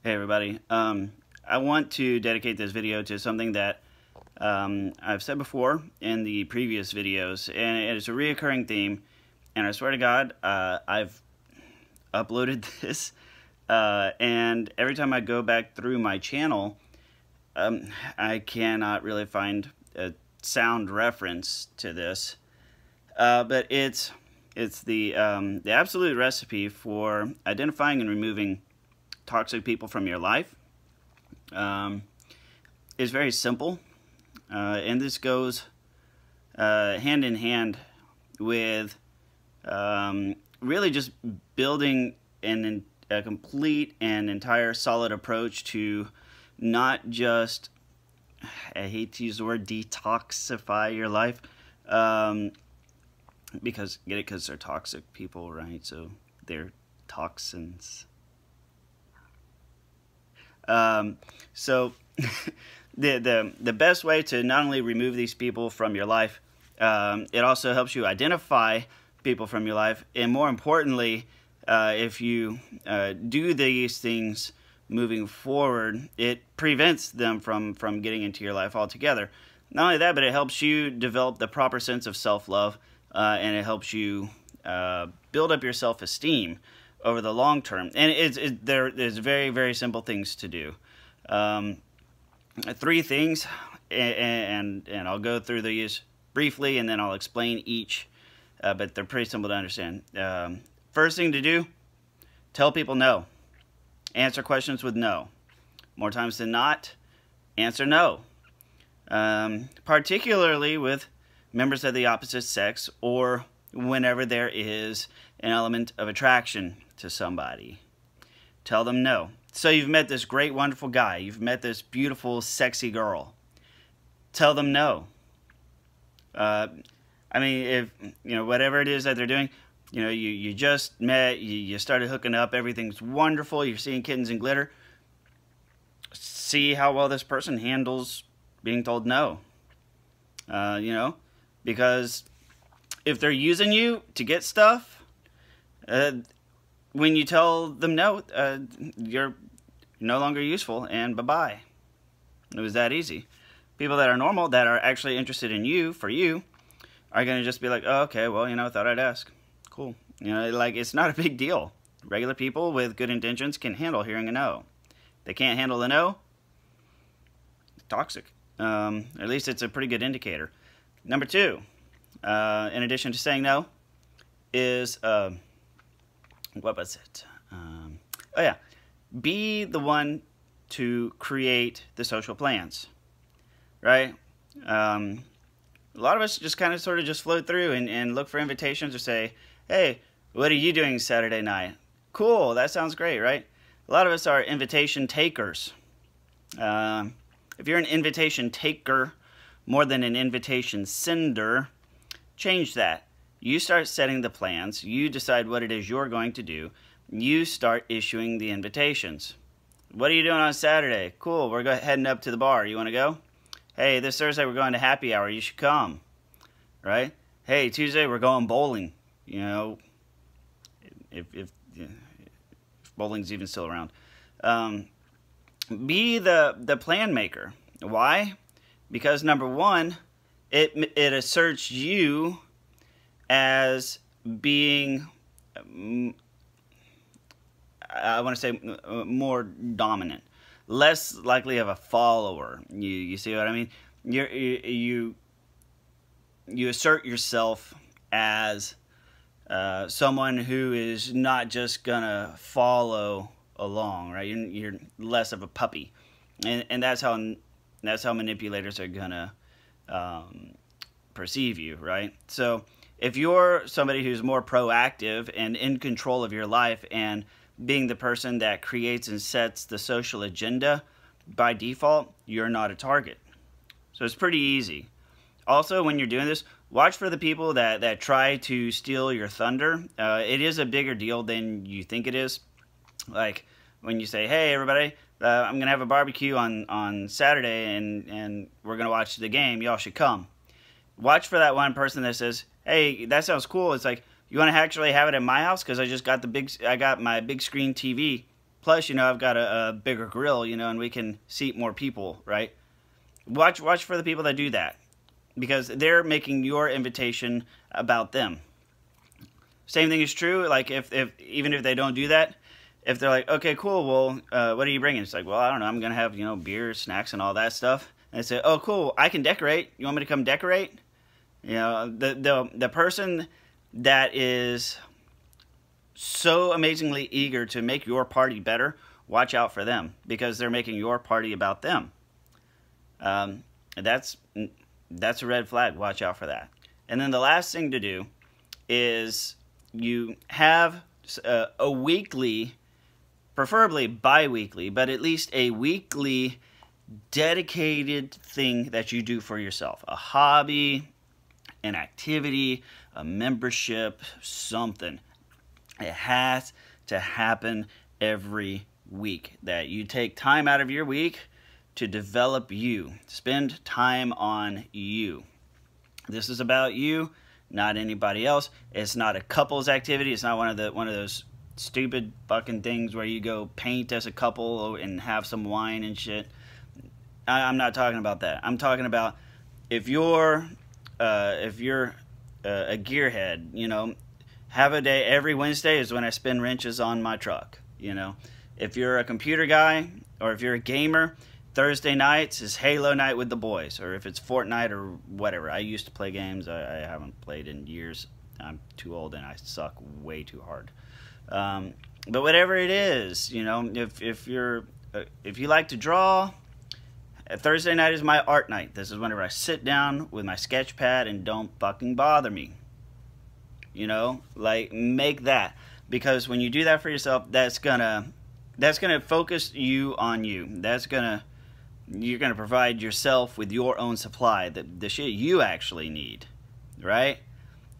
Hey everybody, I want to dedicate this video to something that I've said before in the previous videos, and it's a reoccurring theme, and I swear to God, I've uploaded this, and every time I go back through my channel, I cannot really find a sound reference to this, but it's the absolute recipe for identifying and removing toxic people from your life. Is very simple, and this goes hand in hand with really just building a complete and entire solid approach to not just, I hate to use the word detoxify your life, because they're toxic people, right? So they're toxins. So the best way to not only remove these people from your life, it also helps you identify people from your life, and more importantly, if you do these things moving forward, it prevents them from getting into your life altogether. Not only that, but it helps you develop the proper sense of self-love, and it helps you build up your self-esteem over the long term. And there's very, very simple things to do. 3 things, and I'll go through these briefly, and then I'll explain each, but they're pretty simple to understand. First thing to do, tell people no. Answer questions with no. More times than not, answer no. Particularly with members of the opposite sex, or whenever there is an element of attraction to somebody. Tell them no. So you've met this great, wonderful guy. You've met this beautiful, sexy girl. Tell them no. I mean, if, whatever it is that they're doing, you just met, you started hooking up, everything's wonderful, you're seeing kittens and glitter. See how well this person handles being told no. Because if they're using you to get stuff, when you tell them no, you're no longer useful, and bye-bye. It was that easy. People that are normal, that are actually interested in you, for you, are going to just be like, oh, okay, well, thought I'd ask. Cool. It's not a big deal. Regular people with good intentions can handle hearing a no. They can't handle a no, toxic. At least it's a pretty good indicator. Number 2, in addition to saying no, is, what was it? Oh yeah, be the one to create the social plans, right? A lot of us just kind of sort of just float through and look for invitations or say, hey, what are you doing Saturday night? Cool, that sounds great, right? A lot of us are invitation takers. If you're an invitation taker more than an invitation sender, change that. You start setting the plans. You decide what it is you're going to do. You start issuing the invitations. What are you doing on Saturday? Cool, we're heading up to the bar. You want to go? Hey, this Thursday we're going to happy hour. You should come. Right? Hey, Tuesday we're going bowling. If bowling's even still around. Be the plan maker. Why? Because number 1, it asserts you as being, I want to say, more dominant, less likely of a follower. You see what I mean? You assert yourself as someone who is not just gonna follow along, right? You're less of a puppy, and that's how manipulators are gonna perceive you, right? So if you're somebody who's more proactive and in control of your life and being the person that creates and sets the social agenda, by default, you're not a target. So it's pretty easy. Also, when you're doing this, watch for the people that try to steal your thunder. It is a bigger deal than you think it is. Like when you say, hey, everybody, I'm going to have a barbecue on Saturday, and we're going to watch the game. Y'all should come. Watch for that one person that says, hey, that sounds cool. It's like, you want to actually have it at my house? Because I just got I got my big screen TV. Plus, you know, I've got a bigger grill, you know, and we can seat more people, right? Watch for the people that do that, because they're making your invitation about them. Same thing is true, like, if even if they don't do that, if they're like, okay, cool, well, what are you bringing? It's like, well, I don't know, I'm going to have, you know, beer, snacks, and all that stuff. And they say, oh, cool, I can decorate. You want me to come decorate? You know, the person that is so amazingly eager to make your party better, watch out for them, because they're making your party about them. That's a red flag. Watch out for that. And then the last thing to do is you have a weekly, preferably bi-weekly, but at least a weekly dedicated thing that you do for yourself. A hobby, an activity, a membership, something. It has to happen every week. That you take time out of your week to develop you. Spend time on you. This is about you, not anybody else. It's not a couples activity. It's not one of those stupid fucking things where you go paint as a couple and have some wine and shit. I'm not talking about that. I'm talking about if you're a gearhead, you know, have a day. Every Wednesday is when I spin wrenches on my truck, you know. If you're a computer guy or if you're a gamer, Thursday nights is Halo night with the boys. Or if it's Fortnite or whatever. I used to play games. I haven't played in years. I'm too old and I suck way too hard. But whatever it is, you know, if you like to draw, Thursday night is my art night. This is whenever I sit down with my sketch pad and don't fucking bother me. You know, like, make that, because when you do that for yourself, that's gonna focus you on you. You're gonna provide yourself with your own supply, the shit you actually need, right?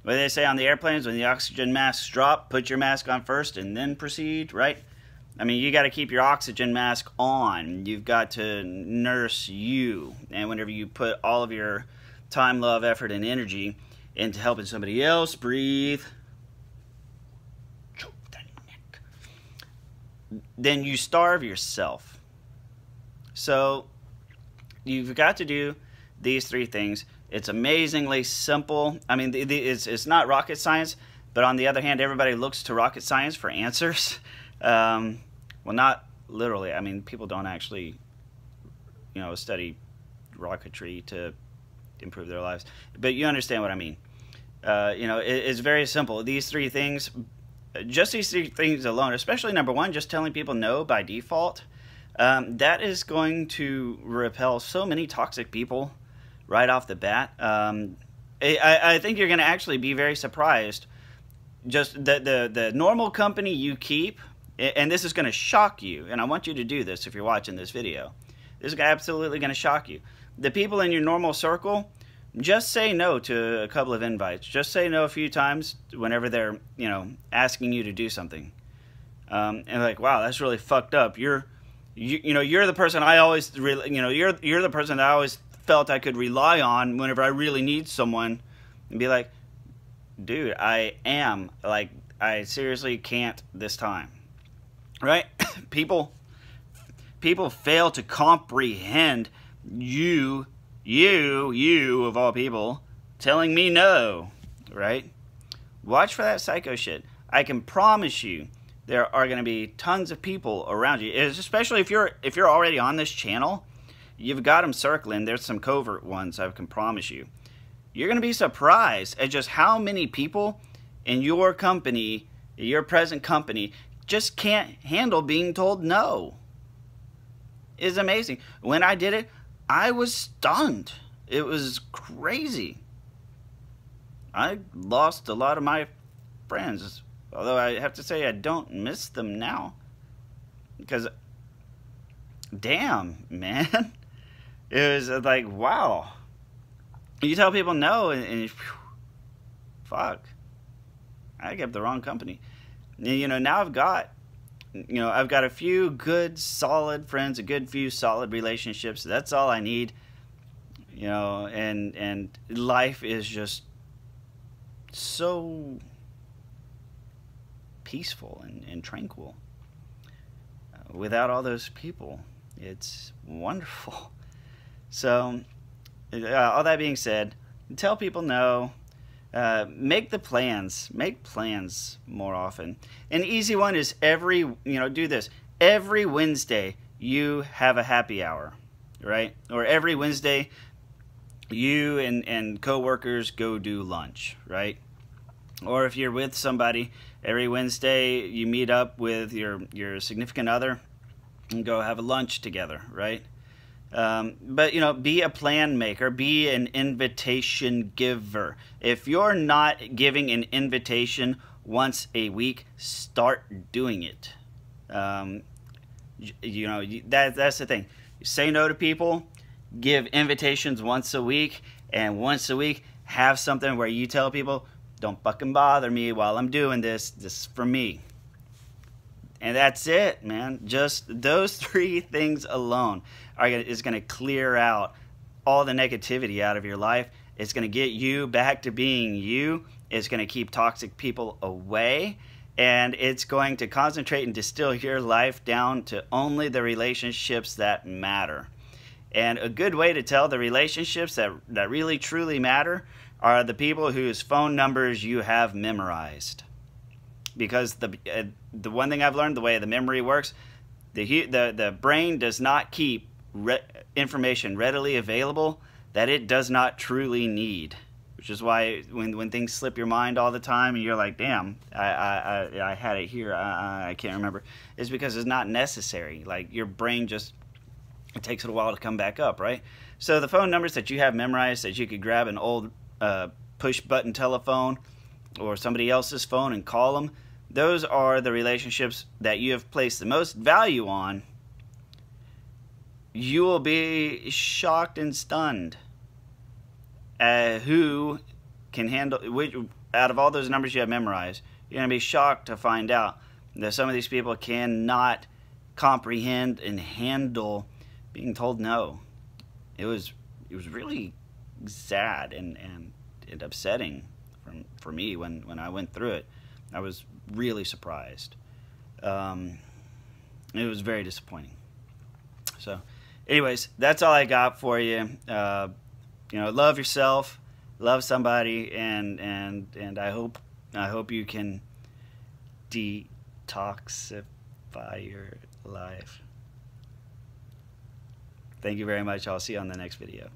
What do they say on the airplanes? When the oxygen masks drop, put your mask on first and then proceed, right? I mean, you got to keep your oxygen mask on. You've got to nurse you. And whenever you put all of your time, love, effort, and energy into helping somebody else breathe, choke their neck, then you starve yourself. So you've got to do these three things. It's amazingly simple. I mean, it's not rocket science, but on the other hand, everybody looks to rocket science for answers. Well, not literally. I mean, people don't actually, you know, study rocketry to improve their lives. But you understand what I mean. You know, it's very simple. These three things, just these three things alone, especially number one, just telling people no by default, that is going to repel so many toxic people right off the bat. I think you're going to actually be very surprised. Just the normal company you keep, and this is going to shock you, and I want you to do this if you're watching this video. This is absolutely going to shock you. The people in your normal circle, just say no to a couple of invites. Just say no a few times whenever they're, you know, asking you to do something. And like, wow, that's really fucked up. You know, you're the person I always really, you know, you're the person that I always felt I could rely on whenever I really need someone, and be like, dude, I seriously can't this time. Right? People fail to comprehend you of all people telling me no, right? Watch for that psycho shit. I can promise you there are going to be tons of people around you, especially if you're already on this channel. You've got them circling. There's some covert ones, I can promise you. You're going to be surprised at just how many people in your company, your present company, just can't handle being told no. It's amazing. When I did it, I was stunned. It was crazy. I lost a lot of my friends, although I have to say I don't miss them now. Because, damn, man. It was like, wow. You tell people no, and whew, fuck. I kept the wrong company. You know, now I've got a few good, solid friends, a good few solid relationships. That's all I need. You know, and life is just so peaceful and tranquil. without all those people. It's wonderful. So, all that being said, tell people no. Make the plans. Make plans more often. An easy one is do this. Every Wednesday, you have a happy hour, right? Or every Wednesday, you and coworkers go do lunch, right? Or if you're with somebody, every Wednesday you meet up with your significant other and go have a lunch together, right? But be a plan maker, be an invitation giver. If you're not giving an invitation once a week, start doing it. That's the thing. You say no to people, give invitations once a week, and once a week have something where you tell people, don't fucking bother me while I'm doing this. This is for me. And that's it, man. Just those 3 things alone is going to clear out all the negativity out of your life. It's going to get you back to being you. It's going to keep toxic people away. And it's going to concentrate and distill your life down to only the relationships that matter. And a good way to tell the relationships that really truly matter are the people whose phone numbers you have memorized. Because the one thing I've learned, the way the memory works, the brain does not keep information readily available that it does not truly need. Which is why when things slip your mind all the time and you're like, damn, I had it here, I can't remember, it's because it's not necessary. Like your brain it takes it a while to come back up, right? So the phone numbers that you have memorized, that you could grab an old push button telephone or somebody else's phone and call them, those are the relationships that you have placed the most value on. You will be shocked and stunned at who can handle, out of all those numbers you have memorized, you're going to be shocked to find out that some of these people cannot comprehend and handle being told no. It was really sad and upsetting for me when I went through it. I was really surprised. It was very disappointing. So, anyways, that's all I got for you. Love yourself, love somebody, and I hope you can detoxify your life. Thank you very much. I'll see you on the next video.